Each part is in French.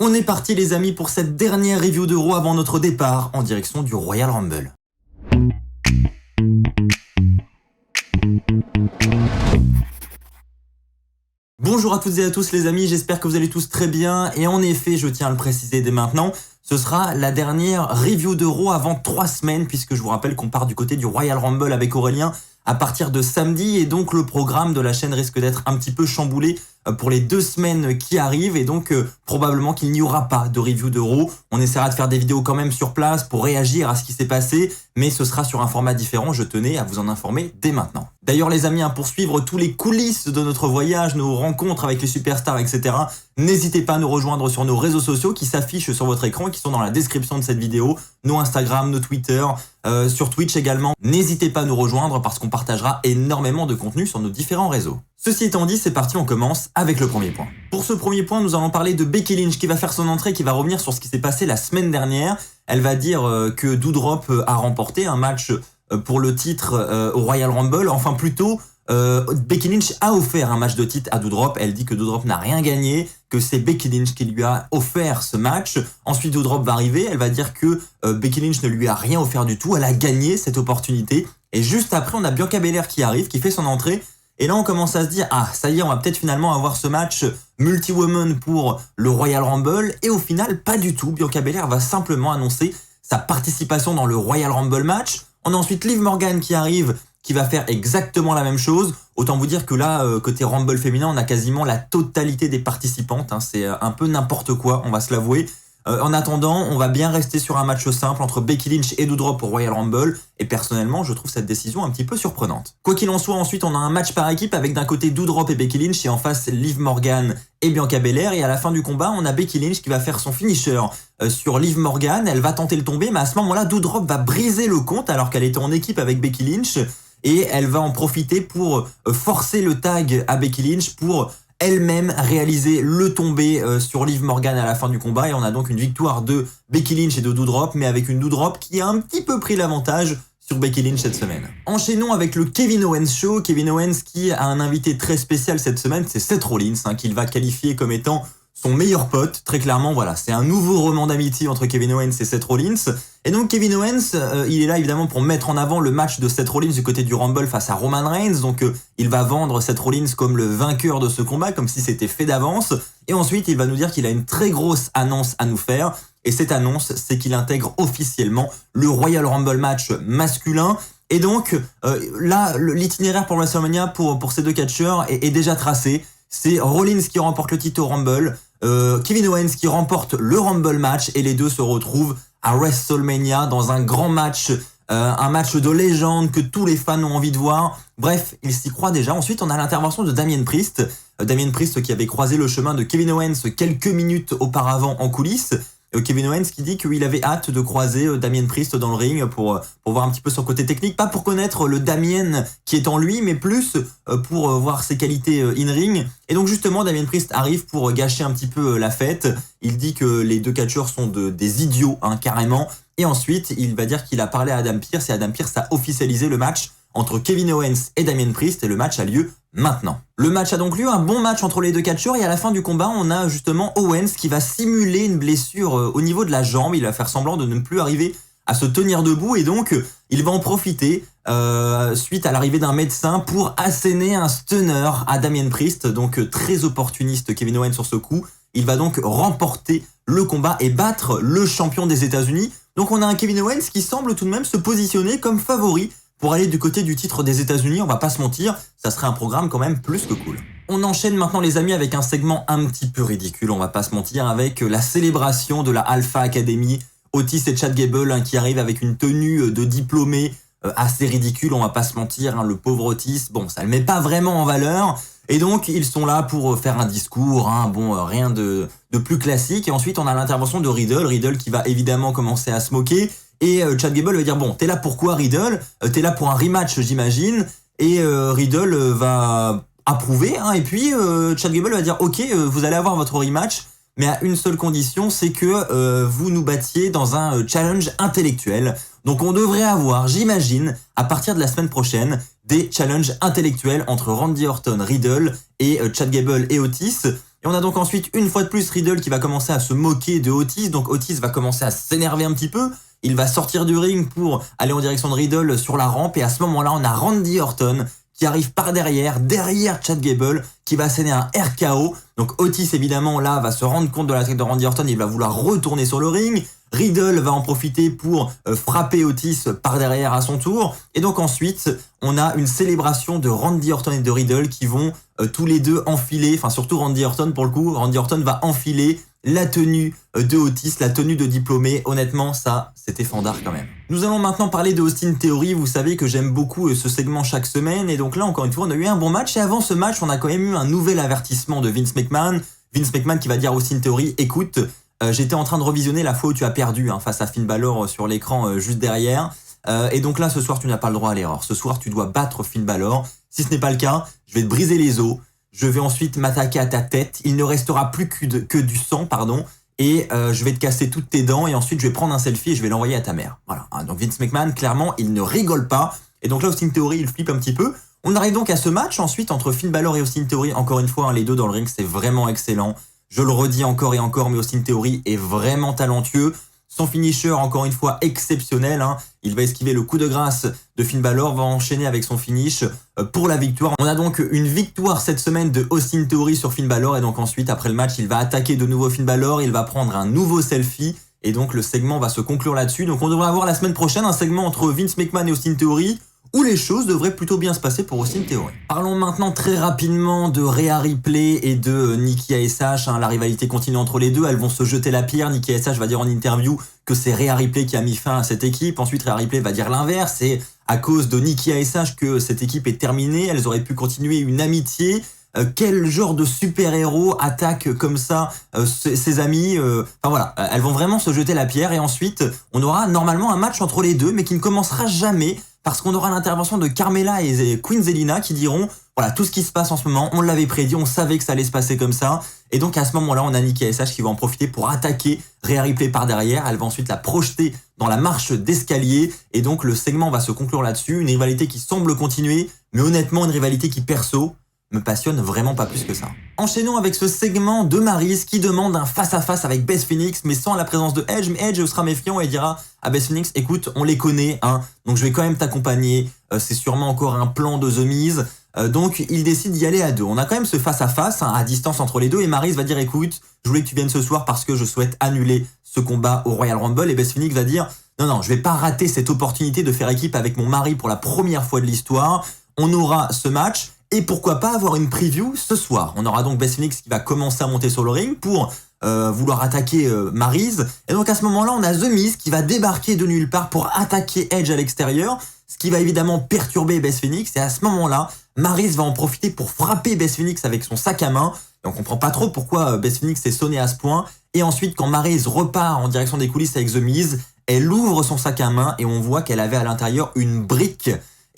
On est parti les amis pour cette dernière review de Raw avant notre départ en direction du Royal Rumble. Bonjour à toutes et à tous les amis, j'espère que vous allez tous très bien et en effet, je tiens à le préciser dès maintenant, ce sera la dernière review de Raw avant 3 semaines puisque je vous rappelle qu'on part du côté du Royal Rumble avec Aurélien à partir de samedi et donc le programme de la chaîne risque d'être un petit peu chamboulé pour les 2 semaines qui arrivent et donc probablement qu'il n'y aura pas de review de Raw. On essaiera de faire des vidéos quand même sur place pour réagir à ce qui s'est passé, mais ce sera sur un format différent, je tenais à vous en informer dès maintenant. D'ailleurs les amis, pour suivre tous les coulisses de notre voyage, nos rencontres avec les superstars, etc., n'hésitez pas à nous rejoindre sur nos réseaux sociaux qui s'affichent sur votre écran et qui sont dans la description de cette vidéo, nos Instagram, nos Twitter, sur Twitch également. N'hésitez pas à nous rejoindre parce qu'on partagera énormément de contenu sur nos différents réseaux. Ceci étant dit, c'est parti, on commence avec le premier point. Pour ce premier point, nous allons parler de Becky Lynch qui va faire son entrée, qui va revenir sur ce qui s'est passé la semaine dernière. Elle va dire que Doudrop a remporté un match pour le titre au Royal Rumble, enfin plutôt Becky Lynch a offert un match de titre à Doudrop. Elle dit que Doudrop n'a rien gagné, que c'est Becky Lynch qui lui a offert ce match. Ensuite Doudrop va arriver, elle va dire que Becky Lynch ne lui a rien offert du tout, elle a gagné cette opportunité. Et juste après on a Bianca Belair qui arrive, qui fait son entrée. Et là on commence à se dire, ah ça y est, on va peut-être finalement avoir ce match multi-woman pour le Royal Rumble. Et au final pas du tout, Bianca Belair va simplement annoncer sa participation dans le Royal Rumble match. On a ensuite Liv Morgan qui arrive, qui va faire exactement la même chose. Autant vous dire que là, côté Rumble féminin, on a quasiment la totalité des participantes. C'est un peu n'importe quoi, on va se l'avouer. En attendant, on va bien rester sur un match simple entre Becky Lynch et Doudrop au Royal Rumble. Et personnellement, je trouve cette décision un petit peu surprenante. Quoi qu'il en soit, ensuite, on a un match par équipe avec d'un côté Doudrop et Becky Lynch et en face Liv Morgan et Bianca Belair. Et à la fin du combat, on a Becky Lynch qui va faire son finisher sur Liv Morgan. Elle va tenter le tomber, mais à ce moment-là, Doudrop va briser le compte alors qu'elle était en équipe avec Becky Lynch. Et elle va en profiter pour forcer le tag à Becky Lynch pour elle-même réaliser le tombé sur Liv Morgan à la fin du combat. Et on a donc une victoire de Becky Lynch et de Doudrop, mais avec une Doudrop qui a un petit peu pris l'avantage sur Becky Lynch cette semaine. Enchaînons avec le Kevin Owens Show. Kevin Owens qui a un invité très spécial cette semaine, c'est Seth Rollins, qu'il va qualifier comme étant son meilleur pote, très clairement, voilà, c'est un nouveau roman d'amitié entre Kevin Owens et Seth Rollins. Et donc Kevin Owens, il est là évidemment pour mettre en avant le match de Seth Rollins du côté du Rumble face à Roman Reigns. Donc il va vendre Seth Rollins comme le vainqueur de ce combat, comme si c'était fait d'avance. Et ensuite, il va nous dire qu'il a une très grosse annonce à nous faire. Et cette annonce, c'est qu'il intègre officiellement le Royal Rumble match masculin. Et donc là, l'itinéraire pour WrestleMania pour ces deux catcheurs est déjà tracé. C'est Rollins qui remporte le titre au Rumble, Kevin Owens qui remporte le Rumble match et les deux se retrouvent à WrestleMania dans un grand match, un match de légende que tous les fans ont envie de voir. Bref, ils s'y croient déjà. Ensuite, on a l'intervention de Damien Priest. Damien Priest qui avait croisé le chemin de Kevin Owens quelques minutes auparavant en coulisses. Kevin Owens qui dit qu'il avait hâte de croiser Damien Priest dans le ring pour voir un petit peu son côté technique, pas pour connaître le Damien qui est en lui, mais plus pour voir ses qualités in-ring. Et donc justement, Damien Priest arrive pour gâcher un petit peu la fête. Il dit que les deux catcheurs sont des idiots, carrément. Et ensuite, il va dire qu'il a parlé à Adam Pearce et Adam Pearce a officialisé le match entre Kevin Owens et Damien Priest et le match a lieu maintenant. Le match a donc lieu, un bon match entre les deux catcheurs et à la fin du combat, on a justement Owens qui va simuler une blessure au niveau de la jambe. Il va faire semblant de ne plus arriver à se tenir debout et donc il va en profiter suite à l'arrivée d'un médecin pour asséner un stunner à Damien Priest. Donc très opportuniste Kevin Owens sur ce coup. Il va donc remporter le combat et battre le champion des États-Unis. Donc on a un Kevin Owens qui semble tout de même se positionner comme favori pour aller du côté du titre des États-Unis. On va pas se mentir, ça serait un programme quand même plus que cool. On enchaîne maintenant les amis avec un segment un petit peu ridicule, on va pas se mentir, avec la célébration de la Alpha Academy. Otis et Chad Gable qui arrivent avec une tenue de diplômé assez ridicule, on va pas se mentir, le pauvre Otis, bon ça le met pas vraiment en valeur. Et donc ils sont là pour faire un discours, rien de plus classique. Et ensuite on a l'intervention de Riddle qui va évidemment commencer à se moquer. Et Chad Gable va dire, bon, t'es là pourquoi Riddle? T'es là pour un rematch j'imagine. Et Riddle va approuver, et puis Chad Gable va dire, ok, vous allez avoir votre rematch, mais à une seule condition, c'est que vous nous battiez dans un challenge intellectuel. Donc on devrait avoir, j'imagine, à partir de la semaine prochaine, des challenges intellectuels entre Randy Orton, Riddle et Chad Gable et Otis. Et on a donc ensuite, une fois de plus, Riddle qui va commencer à se moquer de Otis. Donc Otis va commencer à s'énerver un petit peu. Il va sortir du ring pour aller en direction de Riddle sur la rampe. Et à ce moment-là, on a Randy Orton qui arrive par derrière Chad Gable, qui va asséner un RKO. Donc Otis, évidemment, là, va se rendre compte de l'attaque de Randy Orton. Il va vouloir retourner sur le ring. Riddle va en profiter pour frapper Otis par derrière à son tour. Et donc ensuite, on a une célébration de Randy Orton et de Riddle qui vont tous les deux enfiler, enfin surtout Randy Orton pour le coup, Randy Orton va enfiler la tenue de Otis, la tenue de diplômé. Honnêtement, ça, c'était fandard quand même. Nous allons maintenant parler de Austin Theory. Vous savez que j'aime beaucoup ce segment chaque semaine. Et donc là, encore une fois, on a eu un bon match. Et avant ce match, on a quand même eu un nouvel avertissement de Vince McMahon. Vince McMahon qui va dire à Austin Theory, écoute, j'étais en train de revisionner la fois où tu as perdu face à Finn Balor sur l'écran juste derrière. Et donc là, ce soir, tu n'as pas le droit à l'erreur. Ce soir, tu dois battre Finn Balor. Si ce n'est pas le cas, je vais te briser les os. Je vais ensuite m'attaquer à ta tête. Il ne restera plus que du sang, pardon. Et je vais te casser toutes tes dents. Et ensuite, je vais prendre un selfie et je vais l'envoyer à ta mère. Voilà. Donc Vince McMahon, clairement, il ne rigole pas. Et donc là, Austin Theory, il flippe un petit peu. On arrive donc à ce match ensuite entre Finn Balor et Austin Theory. Encore une fois, les deux dans le ring, c'est vraiment excellent. Je le redis encore et encore, mais Austin Theory est vraiment talentueux. Son finisher, encore une fois, exceptionnel. Il va esquiver le coup de grâce de Finn Balor, va enchaîner avec son finish pour la victoire. On a donc une victoire cette semaine de Austin Theory sur Finn Balor. Et donc ensuite, après le match, il va attaquer de nouveau Finn Balor. Il va prendre un nouveau selfie. Et donc le segment va se conclure là-dessus. Donc on devrait avoir la semaine prochaine un segment entre Vince McMahon et Austin Theory, où les choses devraient plutôt bien se passer pour Austin Theory. Parlons maintenant très rapidement de Rhea Ripley et de Nikki ASH. La rivalité continue entre les deux, elles vont se jeter la pierre. Nikki ASH va dire en interview que c'est Rhea Ripley qui a mis fin à cette équipe. Ensuite, Rhea Ripley va dire l'inverse. C'est à cause de Nikki ASH que cette équipe est terminée. Elles auraient pu continuer une amitié. Quel genre de super-héros attaque comme ça ses amis Enfin voilà, elles vont vraiment se jeter la pierre. Et ensuite, on aura normalement un match entre les deux, mais qui ne commencera jamais, parce qu'on aura l'intervention de Carmella et Queen Zelina qui diront voilà, tout ce qui se passe en ce moment, on l'avait prédit, on savait que ça allait se passer comme ça. Et donc à ce moment-là, on a Nikki ASH qui va en profiter pour attaquer Rhea Ripley par derrière. Elle va ensuite la projeter dans la marche d'escalier. Et donc le segment va se conclure là-dessus. Une rivalité qui semble continuer, mais honnêtement une rivalité qui perso me passionne vraiment pas plus que ça. Enchaînons avec ce segment de Maryse qui demande un face-à-face avec Beth Phoenix, mais sans la présence de Edge. Mais Edge sera méfiant et dira à Beth Phoenix, écoute, on les connaît, donc je vais quand même t'accompagner. C'est sûrement encore un plan de The Miz. Donc il décide d'y aller à deux. On a quand même ce face-à-face à distance entre les deux. Et Maryse va dire, écoute, je voulais que tu viennes ce soir parce que je souhaite annuler ce combat au Royal Rumble. Et Beth Phoenix va dire, non, je vais pas rater cette opportunité de faire équipe avec mon mari pour la première fois de l'histoire. On aura ce match. Et pourquoi pas avoir une preview ce soir. On aura donc Beth Phoenix qui va commencer à monter sur le ring pour vouloir attaquer Maryse. Et donc à ce moment-là, on a The Miz qui va débarquer de nulle part pour attaquer Edge à l'extérieur, ce qui va évidemment perturber Beth Phoenix. Et à ce moment-là, Maryse va en profiter pour frapper Beth Phoenix avec son sac à main. Et on comprend pas trop pourquoi Beth Phoenix s'est sonnée à ce point. Et ensuite, quand Maryse repart en direction des coulisses avec The Miz, elle ouvre son sac à main et on voit qu'elle avait à l'intérieur une brique.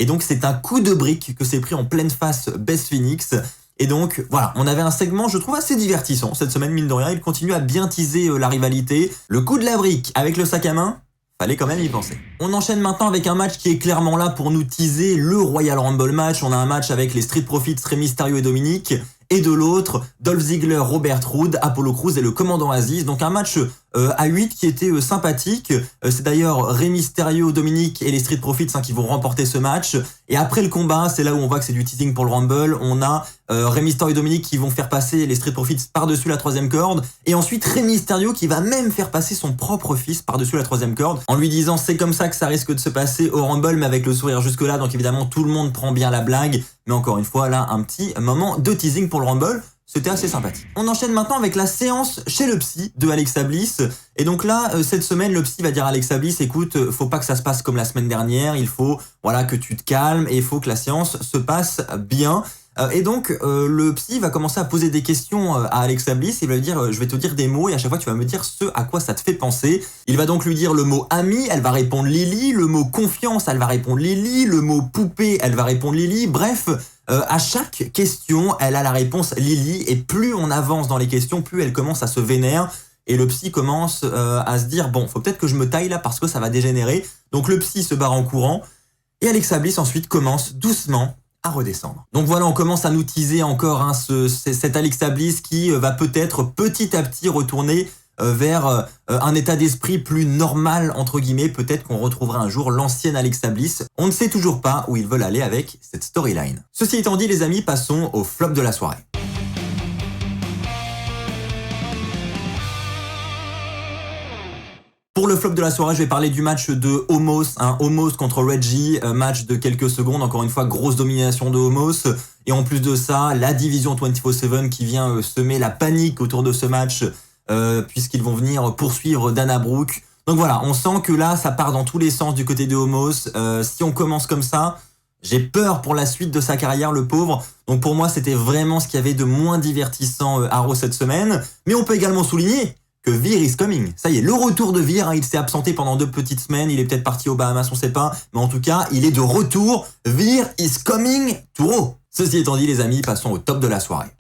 Et donc c'est un coup de brique que s'est pris en pleine face Beth Phoenix. Et donc voilà, on avait un segment je trouve assez divertissant cette semaine, mine de rien. Il continue à bien teaser la rivalité. Le coup de la brique avec le sac à main, fallait quand même y penser. On enchaîne maintenant avec un match qui est clairement là pour nous teaser le Royal Rumble match. On a un match avec les Street Profits, Rey Mysterio et Dominic. Et de l'autre, Dolph Ziggler, Robert Roode, Apollo Crews et le commandant Aziz. Donc un match à 8 qui était sympathique. C'est d'ailleurs Rey Mysterio, Dominic et les Street Profits qui vont remporter ce match. Et après le combat, c'est là où on voit que c'est du teasing pour le Rumble. On a Rey Mysterio et Dominic qui vont faire passer les Street Profits par-dessus la troisième corde. Et ensuite Rey Mysterio qui va même faire passer son propre fils par-dessus la troisième corde. En lui disant c'est comme ça que ça risque de se passer au Rumble, mais avec le sourire jusque là. Donc évidemment tout le monde prend bien la blague. Mais encore une fois, là, un petit moment de teasing pour le Rumble. C'était assez sympathique. On enchaîne maintenant avec la séance chez le psy de Alexa Bliss. Et donc là, cette semaine, le psy va dire à Alexa Bliss, écoute, faut pas que ça se passe comme la semaine dernière. Il faut, voilà, que tu te calmes et il faut que la séance se passe bien. Et donc, le psy va commencer à poser des questions à Alexa Bliss. Il va lui dire, je vais te dire des mots et à chaque fois, tu vas me dire ce à quoi ça te fait penser. Il va donc lui dire le mot ami, elle va répondre Lily. Le mot confiance, elle va répondre Lily. Le mot poupée, elle va répondre Lily. Bref, à chaque question, elle a la réponse Lily. Et plus on avance dans les questions, plus elle commence à se vénérer. Et le psy commence à se dire, bon, faut peut-être que je me taille là parce que ça va dégénérer. Donc le psy se barre en courant. Et Alexa Bliss ensuite commence doucement à redescendre. Donc voilà, on commence à nous teaser encore hein, cet Alexa Bliss qui va peut-être petit à petit retourner vers un état d'esprit plus normal, entre guillemets. Peut-être qu'on retrouvera un jour l'ancienne Alexa Bliss. On ne sait toujours pas où ils veulent aller avec cette storyline. Ceci étant dit, les amis, passons au flop de la soirée. Pour le flop de la soirée, je vais parler du match de Omos, Omos contre Reggie, match de quelques secondes, encore une fois, grosse domination de Omos. Et en plus de ça, la division 24/7 qui vient semer la panique autour de ce match, puisqu'ils vont venir poursuivre Dana Brooke. Donc voilà, on sent que là, ça part dans tous les sens du côté de Omos. Si on commence comme ça, j'ai peur pour la suite de sa carrière, le pauvre. Donc pour moi, c'était vraiment ce qu'il y avait de moins divertissant à Raw cette semaine. Mais on peut également souligner que Veer is coming. Ça y est, le retour de Veer, hein, il s'est absenté pendant 2 petites semaines, il est peut-être parti aux Bahamas, on sait pas, mais en tout cas, il est de retour. Veer is coming to Raw. Ceci étant dit, les amis, passons au top de la soirée.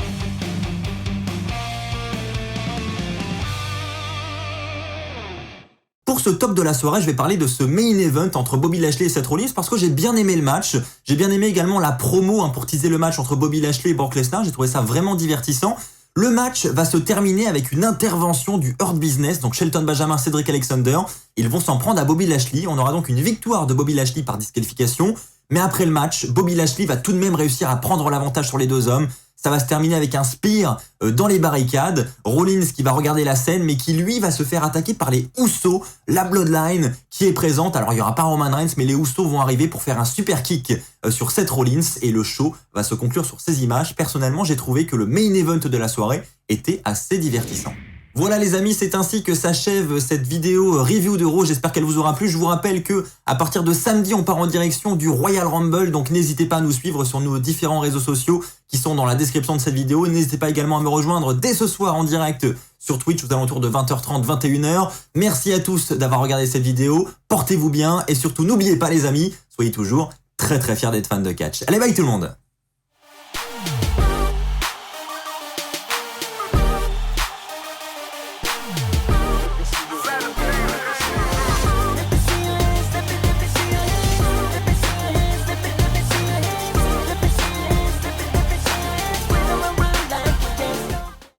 Pour ce top de la soirée, je vais parler de ce main event entre Bobby Lashley et Seth Rollins parce que j'ai bien aimé le match. J'ai bien aimé également la promo pour teaser le match entre Bobby Lashley et Brock Lesnar. J'ai trouvé ça vraiment divertissant. Le match va se terminer avec une intervention du Hurt Business, donc Shelton Benjamin, Cedric Alexander. Ils vont s'en prendre à Bobby Lashley. On aura donc une victoire de Bobby Lashley par disqualification. Mais après le match, Bobby Lashley va tout de même réussir à prendre l'avantage sur les deux hommes. Ça va se terminer avec un spear dans les barricades. Rollins qui va regarder la scène, mais qui lui va se faire attaquer par les Usos, la Bloodline qui est présente. Alors il n'y aura pas Roman Reigns, mais les Usos vont arriver pour faire un super kick sur Seth Rollins et le show va se conclure sur ces images. Personnellement, j'ai trouvé que le main event de la soirée était assez divertissant. Voilà les amis, c'est ainsi que s'achève cette vidéo review de Raw. J'espère qu'elle vous aura plu. Je vous rappelle que à partir de samedi, on part en direction du Royal Rumble. Donc n'hésitez pas à nous suivre sur nos différents réseaux sociaux qui sont dans la description de cette vidéo. N'hésitez pas également à me rejoindre dès ce soir en direct sur Twitch aux alentours de 20h30, 21h. Merci à tous d'avoir regardé cette vidéo. Portez-vous bien et surtout n'oubliez pas les amis, soyez toujours très fiers d'être fans de catch. Allez, bye tout le monde!